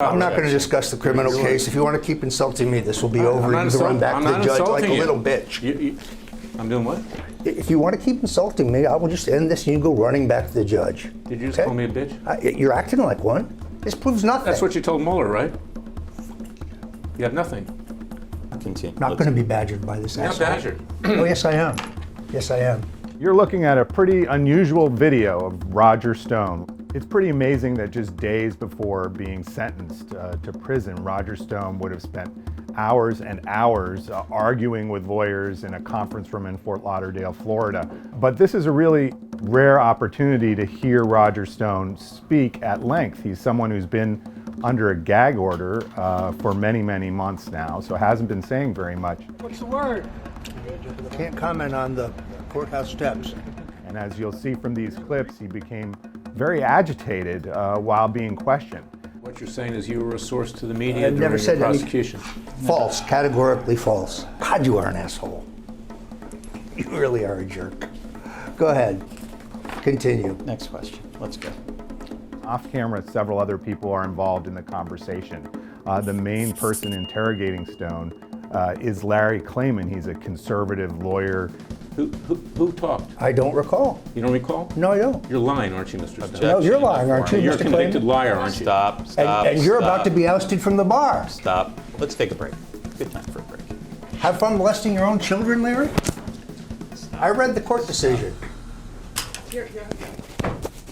I'm not going to discuss the criminal case. If you want to keep insulting me, this will be over. You can run back to the judge like a little bitch. I'm doing what? If you want to keep insulting me, I will just end this and you go running back to the judge. Did you just call me a bitch? You're acting like one. This proves nothing. That's what you told Mueller, right? You have nothing. Continue. I'm not going to be badgered by this asshole. You're not badgered. Oh, yes, I am. Yes, I am. You're looking at a pretty unusual video of Roger Stone. It's pretty amazing that just days before being sentenced to prison, Roger Stone would have spent hours and hours arguing with lawyers in a conference room in Fort Lauderdale, Florida. But this is a really rare opportunity to hear Roger Stone speak at length. He's someone who's been under a gag order for many, many months now, so hasn't been saying very much. What's the word? Can't comment on the courthouse steps. And as you'll see from these clips, he became very agitated while being questioned. What you're saying is you were a source to the media I've never during said your any- prosecution. False, categorically false. God, you are an asshole. You really are a jerk. Go ahead. Continue. Next question. Let's go. Off camera, several other people are involved in the conversation. The main person interrogating Stone is Larry Klayman. He's a conservative lawyer. Who talked? I don't recall. You don't recall? No, I don't. You're lying, aren't you, Mr. Stone? No, you're lying, aren't you, You're a Mr. convicted Klayman? liar, aren't you? Stop. And you're about to be ousted from the bar. Stop. Let's take a break. Good time for a break. Have fun molesting your own children, Larry? I read the court decision.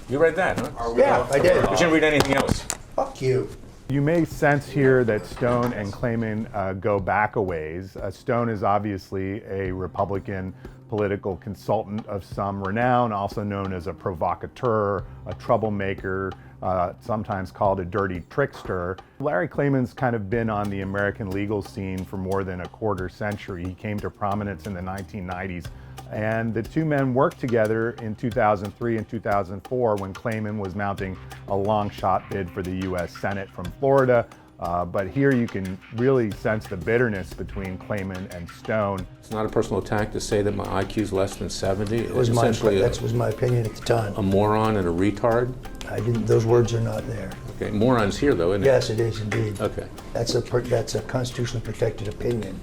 You read that, huh? Yeah, I did. You didn't read anything else. Fuck you. You may sense here that Stone and Klayman go back a ways. Stone is obviously a Republican political consultant of some renown, also known as a provocateur, a troublemaker, sometimes called a dirty trickster. Larry Klayman's kind of been on the American legal scene for more than a quarter century. He came to prominence in the 1990s. And the two men worked together in 2003 and 2004 when Klayman was mounting a long shot bid for the US Senate from Florida. But here you can really sense the bitterness between Klayman and Stone. It's not a personal attack to say that my IQ is less than 70. That was my opinion at the time. A moron and a retard. Those words are not there. Okay, moron's here though, isn't it? Yes, it is indeed. Okay. That's a constitutionally protected opinion.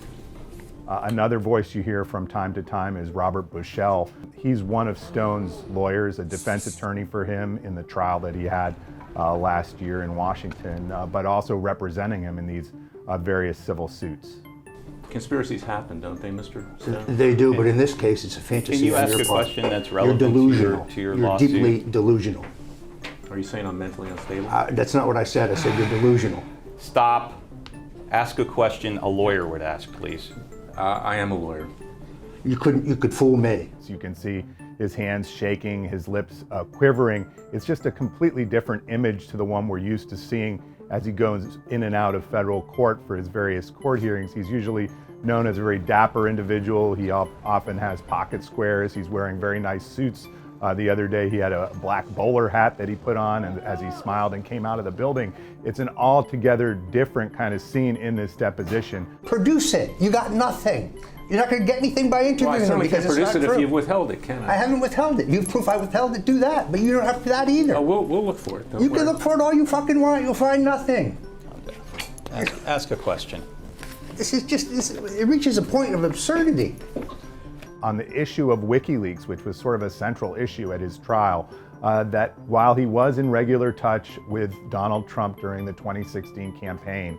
Another voice you hear from time to time is Robert Bushell. He's one of Stone's lawyers, a defense attorney for him in the trial that he had last year in Washington, but also representing him in these various civil suits. Conspiracies happen, don't they, Mr. Stone? They do, but in this case, it's a fantasy. Can you on ask your a part. question that's You're relevant delusional. to your You're lawsuit? deeply delusional. Are you saying I'm mentally unstable? That's not what I said. I said you're delusional. Stop. Ask a question a lawyer would ask, please. I am a lawyer. You could fool me. So you can see his hands shaking, his lips quivering. It's just a completely different image to the one we're used to seeing as he goes in and out of federal court for his various court hearings. He's usually known as a very dapper individual. He often has pocket squares. He's wearing very nice suits. The other day he had a black bowler hat that he put on and as he smiled and came out of the building. It's an altogether different kind of scene in this deposition. Produce it. You got nothing. You're not going to get anything by interviewing Well, I him certainly because can't it's produce not it true. if you've withheld it, can I? I haven't withheld it. You have proof I withheld it, do that. But you don't have that either. Oh, we'll look for it. Don't You worry. can look for it all you fucking want. You'll find nothing. Ask a question. It reaches a point of absurdity. On the issue of WikiLeaks, which was sort of a central issue at his trial, that while he was in regular touch with Donald Trump during the 2016 campaign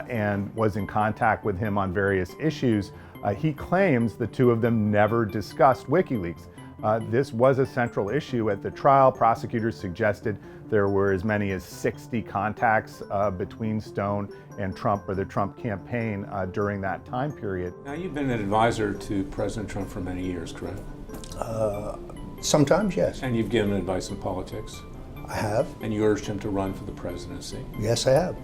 and was in contact with him on various issues, he claims the two of them never discussed WikiLeaks. This was a central issue at the trial. Prosecutors suggested there were as many as 60 contacts between Stone and Trump or the Trump campaign during that time period. Now, you've been an advisor to President Trump for many years, correct? Sometimes, yes. And you've given advice in politics. I have. And you urged him to run for the presidency. Yes, I have.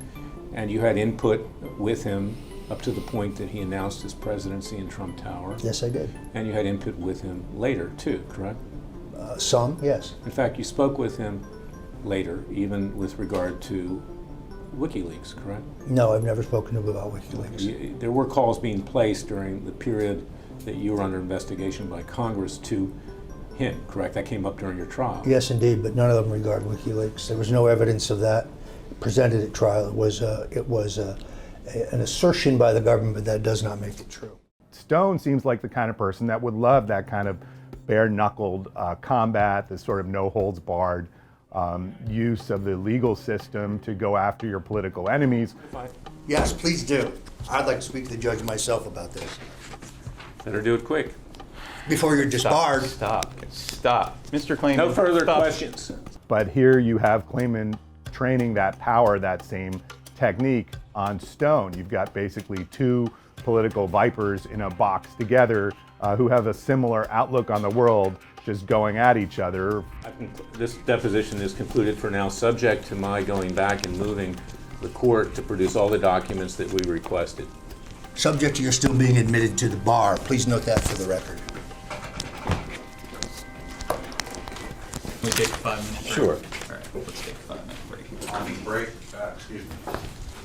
And you had input with him up to the point that he announced his presidency in Trump Tower. Yes, I did. And you had input with him later, too, correct? Some, yes. In fact, you spoke with him later, even with regard to WikiLeaks, correct? No, I've never spoken to him about WikiLeaks. There were calls being placed during the period that you were under investigation by Congress to him, correct? That came up during your trial. Yes, indeed, but none of them regard WikiLeaks. There was no evidence of that. presented at trial. It was an assertion by the government, but that does not make it true. Stone seems like the kind of person that would love that kind of bare-knuckled combat, this sort of no-holds-barred use of the legal system to go after your political enemies. Yes, please do. I'd like to speak to the judge myself about this. Better do it quick. Before you're disbarred. Stop. Mr. Klayman. No further stop. questions. But here you have Klayman training that power, that same technique on Stone. You've got basically two political vipers in a box together who have a similar outlook on the world, just going at each other. This deposition is concluded for now, subject to my going back and moving the court to produce all the documents that we requested. Subject to your still being admitted to the bar. Please note that for the record. We take a 5 minute break? Sure. All right, let's take a 5 minute break. Break. Excuse me.